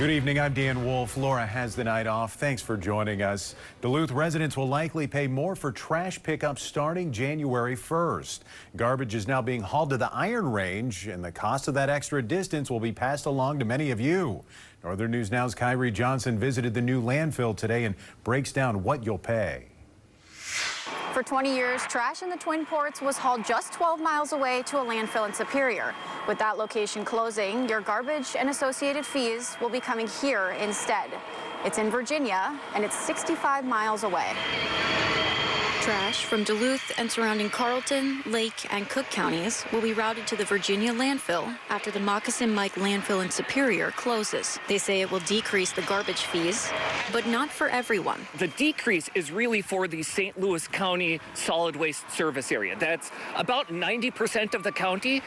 Good evening, I'm Dan Wolf. Laura has the night off. Thanks for joining us. Duluth residents will likely pay more for trash pickup starting January 1st. Garbage is now being hauled to the Iron Range, and the cost of that extra distance will be passed along to many of you. Northern News Now's Kyrie Johnson visited the new landfill today and breaks down what you'll pay. For 20 years, trash in the Twin Ports was hauled just 12 miles away to a landfill in Superior. With that location closing, your garbage and associated fees will be coming here instead. It's in Virginia, and it's 65 miles away. Trash from Duluth and surrounding Carlton, Lake, and Cook counties will be routed to the Virginia landfill after the Moccasin Mike landfill in Superior closes. They say it will decrease the garbage fees, but not for everyone. The decrease is really for the St. Louis County solid waste service area. That's about 90% of the county.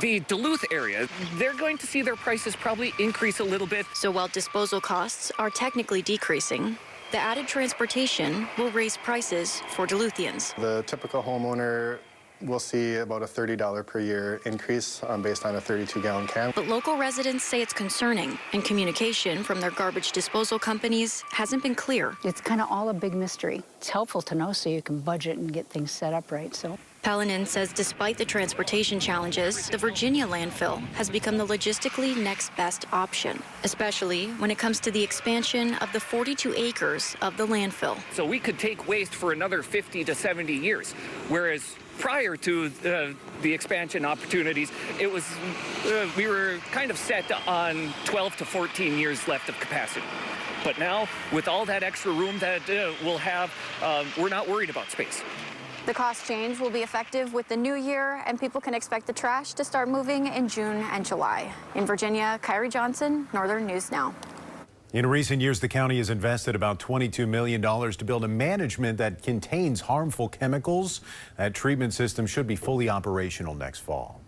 The Duluth area, they're going to see their prices probably increase a little bit. So while disposal costs are technically decreasing, the added transportation will raise prices for Duluthians. The typical homeowner will see about a $30 per year increase based on a 32-gallon can. But local residents say it's concerning, and communication from their garbage disposal companies hasn't been clear. It's kind of all a big mystery. It's helpful to know so you can budget and get things set up right. Pellinen says despite the transportation challenges, the Virginia landfill has become the logistically next best option, especially when it comes to the expansion of the 42 acres of the landfill. So we could take waste for another 50 to 70 years, whereas prior to the expansion opportunities, it was we were kind of set on 12 to 14 years left of capacity. But now, with all that extra room that we'll have, we're not worried about space. The cost change will be effective with the new year, and people can expect the trash to start moving in June and July. In Virginia, Kyrie Johnson, Northern News Now. In recent years, the county has invested about $22 million to build a management that contains harmful chemicals. That treatment system should be fully operational next fall.